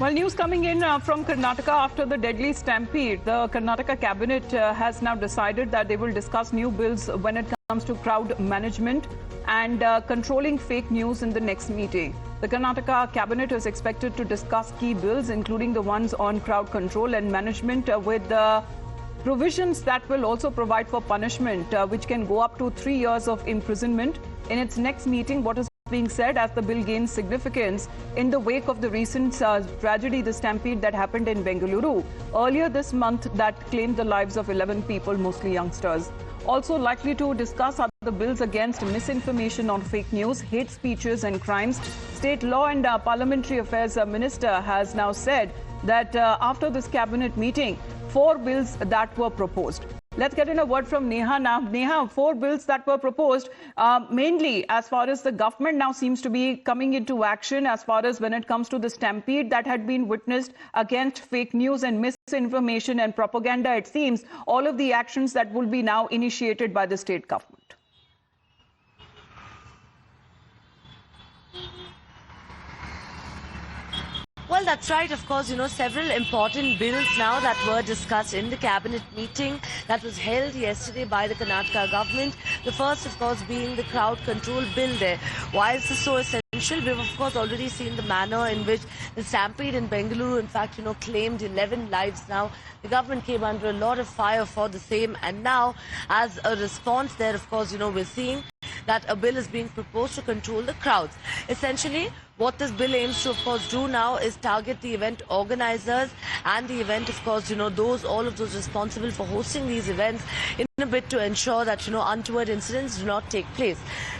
Well, news coming in from Karnataka after the deadly stampede. The Karnataka cabinet has now decided that they will discuss new bills when it comes to crowd management and controlling fake news in the next meeting. The Karnataka cabinet is expected to discuss key bills, including the ones on crowd control and management with provisions that will also provide for punishment, which can go up to 3 years of imprisonment. In its next meeting, what is being said as the bill gains significance in the wake of the recent tragedy, the stampede that happened in Bengaluru earlier this month that claimed the lives of 11 people, mostly youngsters. Also likely to discuss are the bills against misinformation on fake news, hate speeches and crimes. State Law and Parliamentary Affairs Minister has now said that after this cabinet meeting, 4 bills that were proposed. Let's get in a word from Neha now. Neha, 4 bills that were proposed, mainly as far as the government now seems to be coming into action as far as when it comes to the stampede that had been witnessed against fake news and misinformation and propaganda. It seems all of the actions that will be now initiated by the state government. Well, that's right. Of course, several important bills now that were discussed in the cabinet meeting that was held yesterday by the Karnataka government. The first, of course, being the crowd control bill there. Why is this so essential? We've, of course, already seen the manner in which the stampede in Bengaluru, in fact, claimed 11 lives now. The government came under a lot of fire for the same. And now, as a response there, of course, we're seeing that a bill is being proposed to control the crowds. Essentially, what this bill aims to, of course, do now is target the event organizers and the event, of course, all of those responsible for hosting these events in a bid to ensure that, untoward incidents do not take place.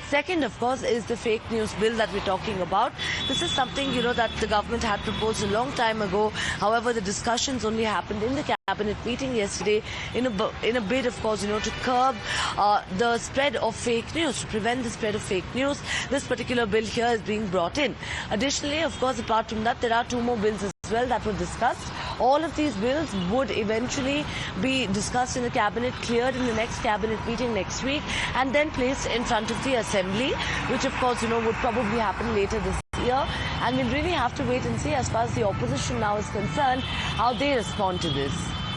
Second, of course, is the fake news bill that we're talking about. This is something, that the government had proposed a long time ago. However, the discussions only happened in the cabinet meeting yesterday in a bid, of course, to curb the spread of fake news, to prevent the spread of fake news. This particular bill here is being brought in. Additionally, of course, apart from that, there are 2 more bills as well that were discussed. All of these bills would eventually be discussed in the cabinet, cleared in the next cabinet meeting next week, and then placed in front of the assembly, which, of course, would probably happen later this year. And we'll really have to wait and see, as far as the opposition now is concerned, how they respond to this.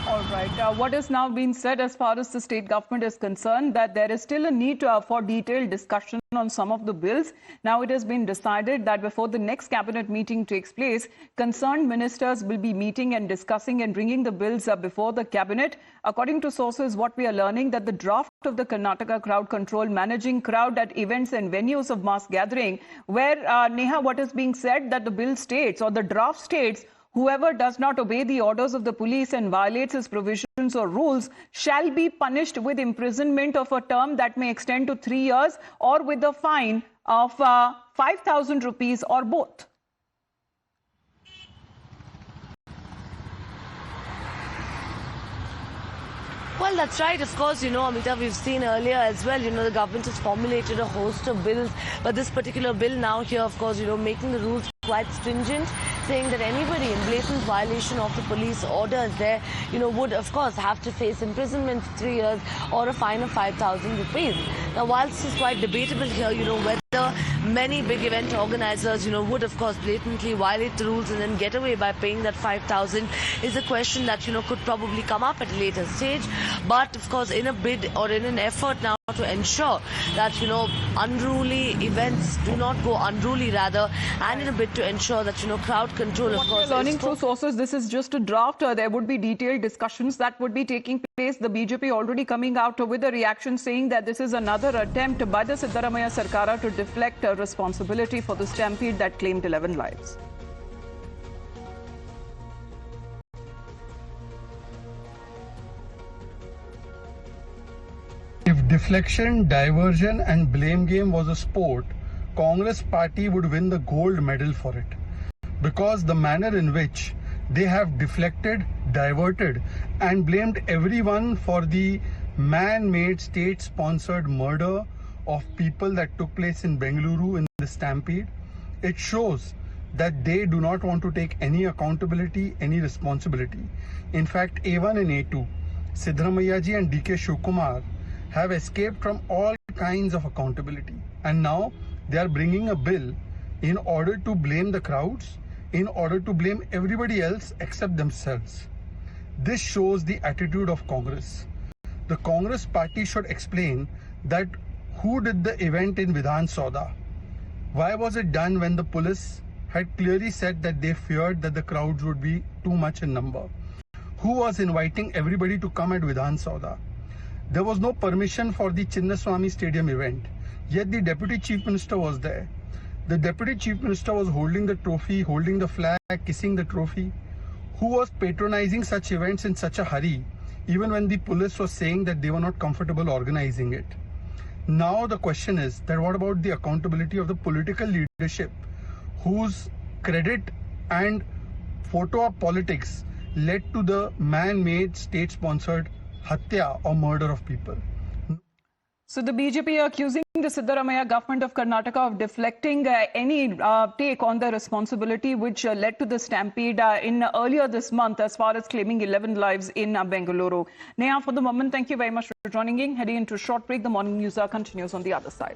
All right. What is now being said as far as the state government is concerned, that there is still a need for detailed discussion on some of the bills. Now it has been decided that before the next cabinet meeting takes place, concerned ministers will be meeting and discussing and bringing the bills before the cabinet. According to sources, what we are learning that the draft of the Karnataka crowd control managing crowd at events and venues of mass gathering, where Neha, what is being said that the bill states or the draft states, whoever does not obey the orders of the police and violates its provisions or rules shall be punished with imprisonment of a term that may extend to 3 years or with a fine of 5,000 rupees or both. Well, that's right. Of course, Amita, we've seen earlier as well, the government has formulated a host of bills. But this particular bill now here, of course, making the rules quite stringent, saying that anybody in blatant violation of the police orders there, would, of course, have to face imprisonment for 3 years or a fine of 5,000 rupees. Now, whilst this is quite debatable here, whether many big event organizers, would, of course, blatantly violate the rules and then get away by paying that 5,000 is a question that, could probably come up at a later stage. But, of course, in a bid or in an effort now to ensure that, unruly events do not go unruly rather, and in a bid to ensure that, crowd control, of course. Learning through sources, this is just a draft. There would be detailed discussions that would be taking place. The BJP already coming out with a reaction saying that this is another attempt by the Siddaramaiah Sarkara to deflect responsibility for the stampede that claimed 11 lives. If deflection, diversion and blame game was a sport, Congress party would win the gold medal for it. Because the manner in which they have deflected, diverted and blamed everyone for the man-made state-sponsored murder of people that took place in Bengaluru in the stampede, it shows that they do not want to take any accountability, any responsibility. In fact, A1 and A2, Siddaramaiah ji and DK Shivakumar have escaped from all kinds of accountability. And now they are bringing a bill in order to blame the crowds in order to blame everybody else except themselves. This shows the attitude of Congress. The Congress party should explain that who did the event in Vidhan Sauda? Why was it done when the police had clearly said that they feared that the crowds would be too much in number? Who was inviting everybody to come at Vidhan Sauda? There was no permission for the Chinnaswamy Stadium event, yet the Deputy Chief Minister was there. The Deputy Chief Minister was holding the trophy, holding the flag, kissing the trophy. Who was patronizing such events in such a hurry, even when the police was saying that they were not comfortable organizing it? Now the question is that what about the accountability of the political leadership whose credit and photo op politics led to the man-made state-sponsored hatya or murder of people? So the BJP accusing the Siddaramaiah government of Karnataka of deflecting any take on the responsibility which led to the stampede in earlier this month, as far as claiming 11 lives in Bengaluru. Neha, for the moment, thank you very much for joining in. Heading into a short break, the morning news continues on the other side.